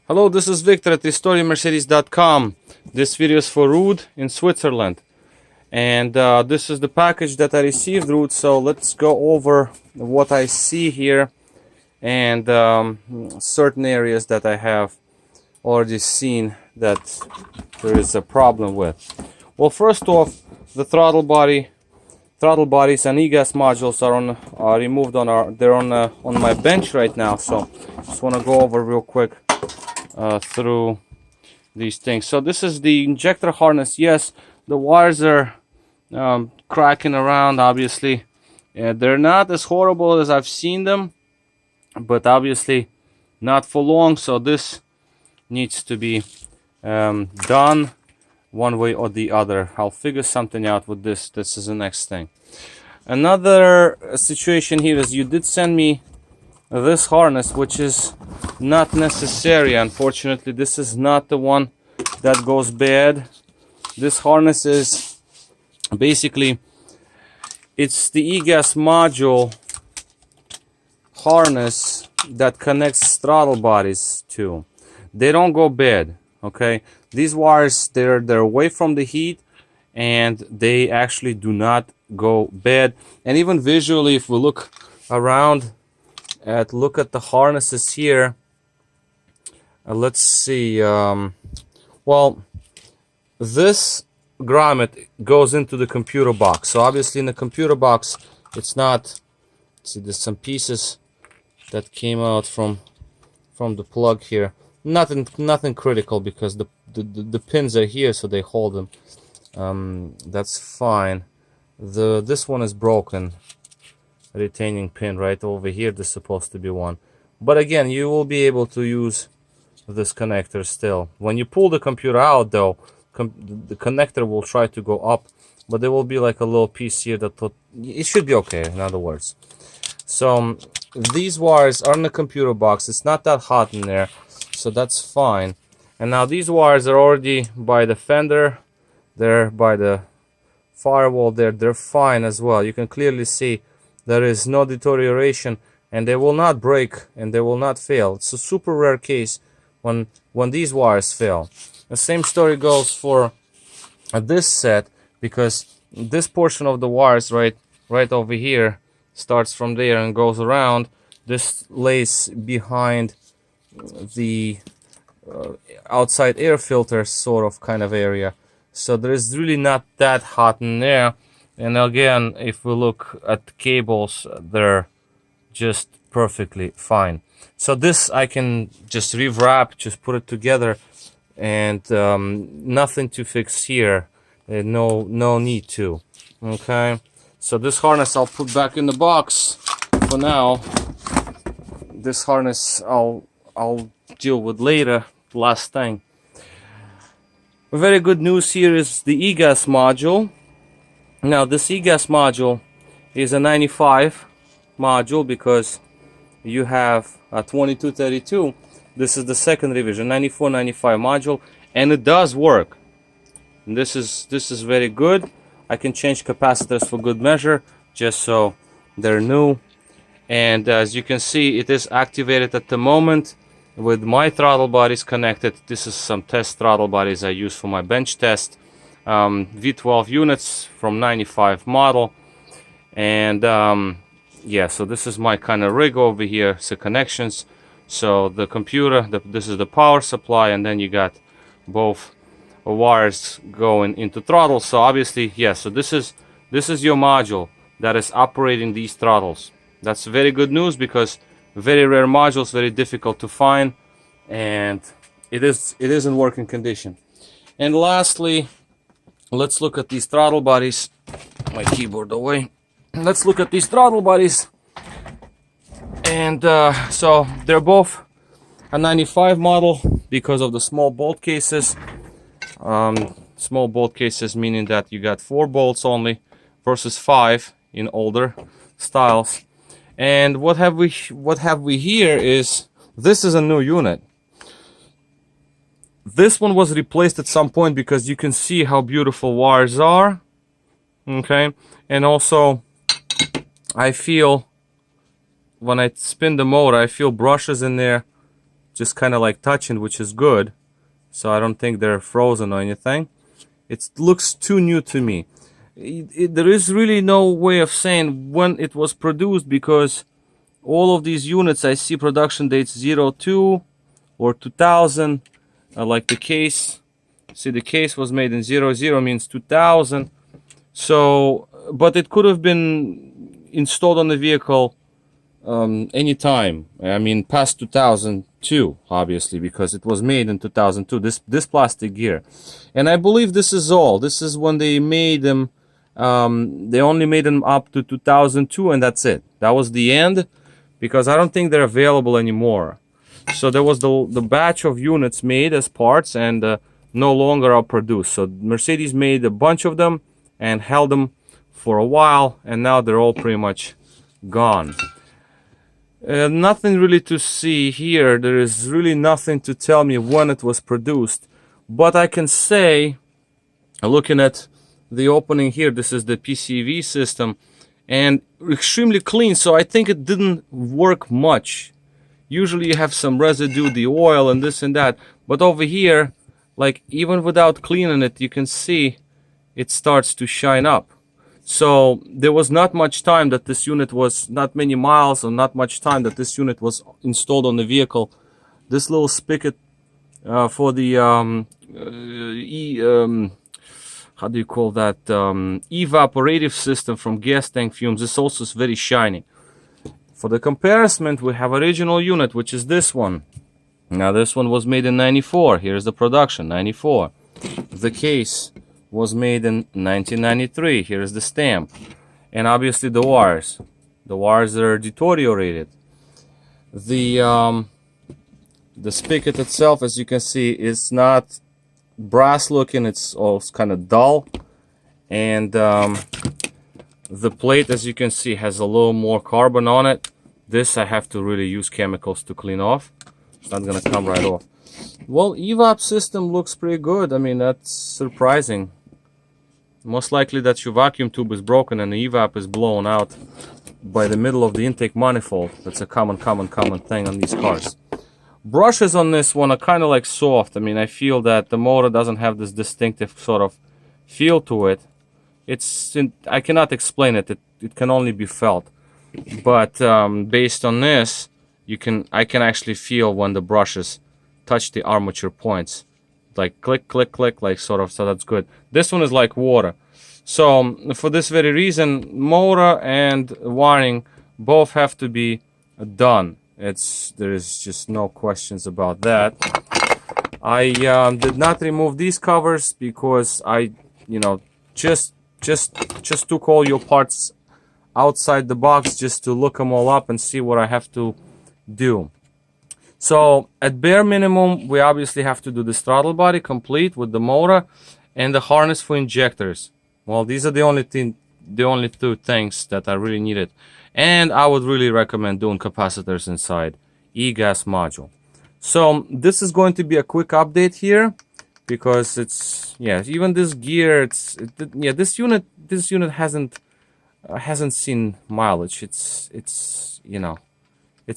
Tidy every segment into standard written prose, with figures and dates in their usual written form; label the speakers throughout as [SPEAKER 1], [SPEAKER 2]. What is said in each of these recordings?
[SPEAKER 1] Hello, this is Victor at RestoreMercedes.com. This video is for Ruud in Switzerland. And this is the package that I received, Ruud. So let's go over what I see here and certain areas that I have already seen that there is a problem with. Well, first off, the throttle bodies and Egas modules are removed they're on my bench right now. So just want to go over real quick through these things. So this is the injector harness. Yes, the wires are cracking around, obviously. They're not as horrible as I've seen them, but obviously not for long. So this needs to be done one way or the other. I'll figure something out with this. This is the next thing. Another situation here is you did send me this harness, which is not necessary. Unfortunately, this is not the one that goes bad. This harness is basically, it's the Egas module harness that connects throttle bodies to. They don't go bad, okay? These wires, they're away from the heat, and they actually do not go bad. And even visually, if we look around look at the harnesses here, let's see. Well, this grommet goes into the computer box. So obviously in the computer box, it's not. See, there's some pieces that came out from the plug here. Nothing critical because the pins are here, so they hold them. That's fine. This one is broken. Retaining pin right over here. There's supposed to be one, but again, you will be able to use this connector still. When you pull the computer out, though, the connector will try to go up, but there will be like a little piece here that it should be okay, in other words. So these wires are in the computer box. It's not that hot in there, so that's fine. And now these wires are already by the fender, they're by the firewall there, they're fine as well. You can clearly see there is no deterioration, and they will not break and they will not fail. It's a super rare case when these wires fail. The same story goes for this set, because this portion of the wires right over here starts from there and goes around. This lays behind the outside air filter sort of kind of area, so there is really not that hot in there. And again, if we look at the cables, they're just perfectly fine. So this I can just rewrap, just put it together, and nothing to fix here. No need to. Okay, so this harness I'll put back in the box for now. This harness I'll deal with later. Last thing. Very good news here is the Egas module. Now this Egas module is a 95 module because you have a 2232. This is the second revision, 9495 module, and it does work. And this is very good. I can change capacitors for good measure, just so they're new. And as you can see, it is activated at the moment with my throttle bodies connected. This is some test throttle bodies I use for my bench test. V12 units from 95 model, and yeah, so this is my kind of rig over here. So connections, so the computer, this is the power supply, and then you got both wires going into throttle. So obviously, yeah, so this is your module that is operating these throttles. That's very good news, because very rare modules, very difficult to find, and it is in working condition. And lastly, let's look at these throttle bodies. My keyboard away. Let's look at these throttle bodies. And so they're both a 95 model because of the small bolt cases. Small bolt cases meaning that you got 4 bolts only versus 5 in older styles. And what have we here is, this is a new unit. This one was replaced at some point because you can see how beautiful wires are. Okay, and also I feel when I spin the motor, I feel brushes in there just kind of like touching, which is good. So I don't think they're frozen or anything. It looks too new to me. There is really no way of saying when it was produced, because all of these units I see production dates 02 or 2000, like the case. See, the case was made in 00 means 2000. So, but it could have been installed on the vehicle anytime. I mean, past 2002, obviously, because it was made in 2002. This plastic gear, and I believe this is all. This is when they made them. They only made them up to 2002, and that's it. That was the end, because I don't think they're available anymore. So there was the batch of units made as parts, and no longer are produced. So Mercedes made a bunch of them and held them for a while, and now they're all pretty much gone. Nothing really to see here. There is really nothing to tell me when it was produced, but I can say, looking at the opening here, this is the PCV system, and extremely clean, so I think it didn't work much. Usually you have some residue, the oil and this and that, but over here, like, even without cleaning it, you can see it starts to shine up. So there was not much time that this unit was, not many miles, or not much time that this unit was installed on the vehicle. This little spigot for the how do you call that, evaporative system from gas tank fumes, is also very shiny. For the comparison, we have original unit, which is this one. Now this one was made in 94. Here's the production, 94. The case was made in 1993. Here's the stamp. And obviously the wires. The wires are deteriorated. The spigot itself, as you can see, is not brass looking. It's all kind of dull. And the plate, as you can see, has a little more carbon on it. This I have to really use chemicals to clean off. It's not gonna come right off. Well, evap system looks pretty good. I mean, that's surprising. Most likely that your vacuum tube is broken and the evap is blown out by the middle of the intake manifold. That's a common thing on these cars. Brushes on this one are kind of like soft. I mean, I feel that the motor doesn't have this distinctive sort of feel to it. I cannot explain it. It can only be felt. But based on this, I can actually feel when the brushes touch the armature points, like click, click, click, like sort of. So that's good. This one is like water. So for this very reason, motor and wiring both have to be done. There is just no questions about that. I did not remove these covers because I, just took all your parts outside the box just to look them all up and see what I have to do. So at bare minimum, we obviously have to do this throttle body complete with the motor and the harness for injectors. Well, these are the only two things that I really needed. And I would really recommend doing capacitors inside Egas module. So this is going to be a quick update here, because even this gear, this unit hasn't seen mileage. It's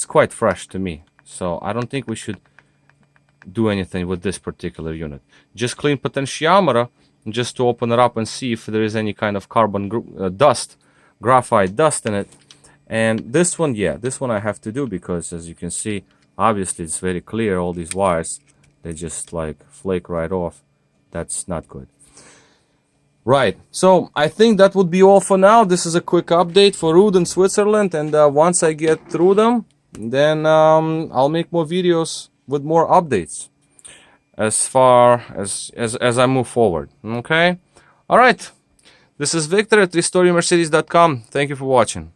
[SPEAKER 1] quite fresh to me. So I don't think we should do anything with this particular unit. Just clean potentiometer just to open it up and see if there is any kind of carbon dust, graphite dust in it. And this one, this one I have to do, because as you can see, obviously it's very clear. All these wires, they just like flake right off. That's not good. Right, so I think that would be all for now. This is a quick update for Ruud in Switzerland, and once I get through them, then I'll make more videos with more updates as far as I move forward. Okay, all right. This is Victor at RestoreYourMercedes.com. Thank you for watching.